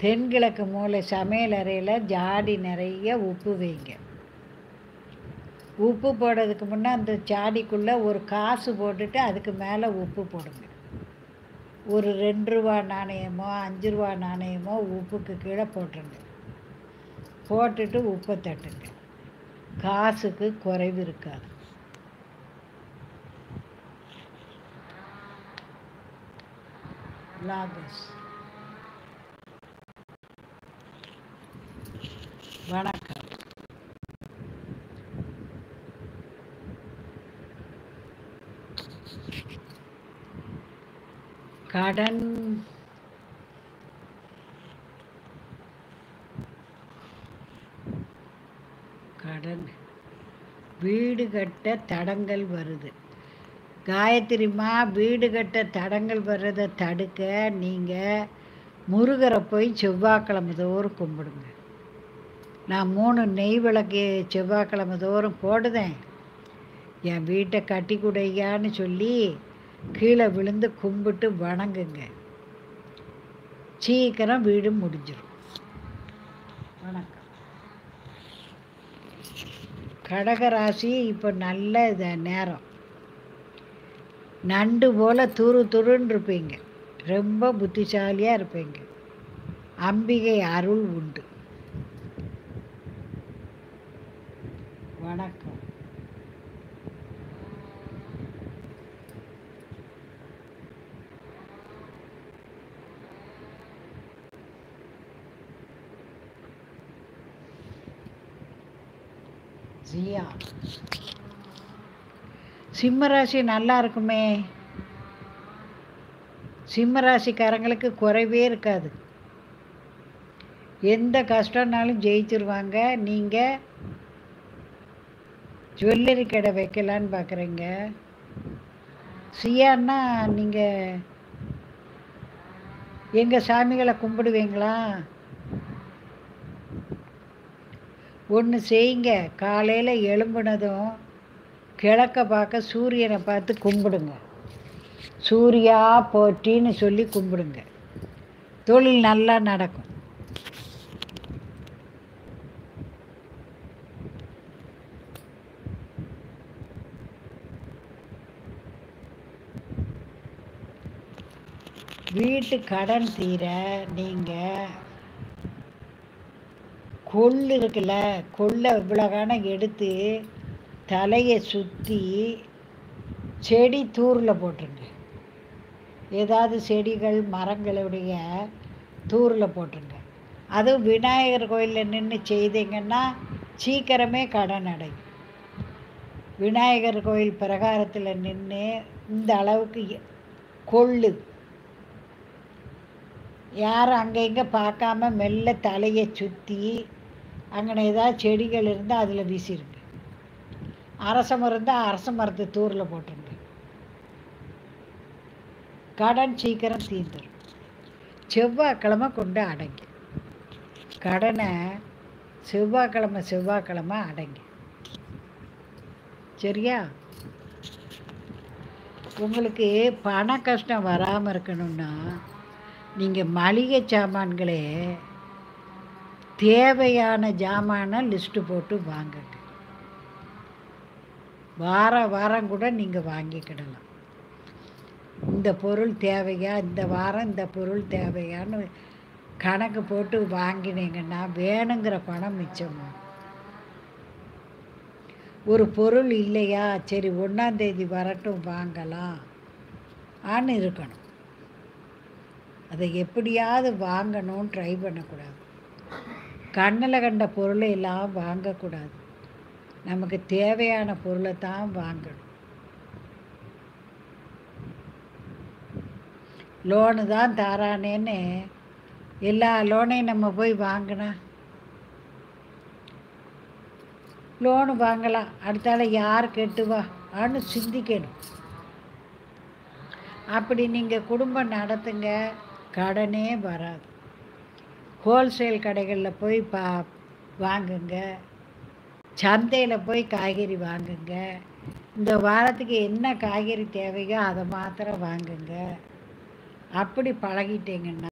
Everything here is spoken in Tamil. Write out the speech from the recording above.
தென்கிழக்கு மூலை சமையல் அறையில் ஜாடி நிறைய உப்பு வைங்க. உப்பு போடுறதுக்கு முன்னே அந்த ஜாடிக்குள்ளே ஒரு காசு போட்டுட்டு அதுக்கு மேலே உப்பு போடுங்க. ஒரு 2 ரூபா நாணயமோ 5 ரூபா நாணயமோ உப்புக்கு கீழே போட்டுருங்க. போட்டுட்டு உப்பை தட்டுங்க. காசுக்கு குறைவு இருக்காது. லாகோஸ். வணக்கம். கடன் வீடு கட்ட தடங்கள் வருது. காயத்ரிமா, வீடு கட்ட தடங்கள் வர்றதை தடுக்க நீங்கள் முருகரை போய் செவ்வாய்க்கிழமை தோறும் கும்பிடுங்க. நான் 3 நெய் விளக்கு செவ்வாய்க்கிழமை தோறும் போடுதேன். என் வீட்டை கட்டி குடையான்னு சொல்லி கீழே விழுந்து கும்பிட்டு வணங்குங்க. சீக்கிரம் வீடு முடிஞ்சிடும். வணக்கம். கடகராசி இப்போ நல்ல நேரம். நண்டு போல் துருன்னு இருப்பீங்க. ரொம்ப புத்திசாலியாக இருப்பீங்க. அம்பிகை அருள் உண்டு. வணக்கம். ஜியா. சிம்மராசி நல்லா இருக்குமே. சிம்மராசிக்காரங்களுக்கு குறைவே இருக்காது. எந்த கஷ்டம்னாலும் ஜெயிச்சிருவாங்க. நீங்கள் ஜுவல்லரி கடை வைக்கலான்னு பார்க்குறீங்க. சியான்னா நீங்கள் எங்கள் சாமிகளை கும்பிடுவீங்களா? ஒன்று செய்யுங்க. காலையில் எழும்புனதும் கிழக்க பார்க்க சூரியனை பார்த்து கும்பிடுங்க. சூர்யா போற்றின்னு சொல்லி கும்பிடுங்க. தொழில் நல்லா நடக்கும். வீட்டு கடன் தீர நீங்கள் கொள்ளு இருக்குல்ல, கொள்ளை இவ்வளோகான எடுத்து தலையை சுற்றி செடி தூரில் போட்டுருங்க. ஏதாவது செடிகள் மரங்களுடைய தூரில் போட்டுருங்க. அதுவும் விநாயகர் கோயிலில் நின்று செய்தீங்கன்னா சீக்கிரமே கடன் அடையும். விநாயகர் கோயில் பிரகாரத்தில் நின்று இந்த அளவுக்கு கொள்ளு யாரும் அங்கே இங்கே பார்க்காம மெல்ல தலையை சுற்றி அங்கே ஏதாவது செடிகள் இருந்தால் அதில் வீசிடுங்க. அரச மரம் இருந்தால் அரச மரத்தை தூரில் போட்டுருங்க. கடன் சீக்கிரம் தீர்ந்துடும். செவ்வாய்க்கிழமை கொண்டு அடைங்க. கடனை செவ்வாய்க்கிழமை அடைங்க. சரியா? உங்களுக்கு பண கஷ்டம் வராமல் இருக்கணும்னா நீங்கள் மளிகை சாமான்களே தேவையான ஜாமான லிஸ்ட்டு போட்டு வாங்குங்க. வாரம் கூட நீங்கள் வாங்கிக்கிடலாம். இந்த பொருள் தேவையா, இந்த வாரம் இந்த பொருள் தேவையான்னு கணக்கு போட்டு வாங்கினீங்கன்னா வேணுங்கிற பணம் மிச்சமாகும். ஒரு பொருள் இல்லையா, சரி 1ஆம் தேதி வரட்டும் வாங்கலாம் ஆன்னு இருக்கணும். அதை எப்படியாவது வாங்கணும்னு ட்ரை பண்ணக்கூடாது. கண்ணில் கண்ட பொருளை எல்லாம் வாங்கக்கூடாது. நமக்கு தேவையான பொருளை தான் வாங்கணும். லோனு தான் தாரானேன்னு எல்லா லோனையும் நம்ம போய் வாங்கினா லோனு வாங்கலாம். அடுத்தால யார் கெட்டுவா ஆன்னு சிந்திக்கணும். அப்படி நீங்கள் குடும்பம் நடத்துங்க, கடனே வராது. ஹோல்சேல் கடைகளில் போய் வாங்குங்க. சந்தையில் போய் காய்கறி வாங்குங்க. இந்த வாரத்துக்கு என்ன காய்கறி தேவையோ அதை மாத்திரம் வாங்குங்க. அப்படி பழகிட்டீங்கன்னா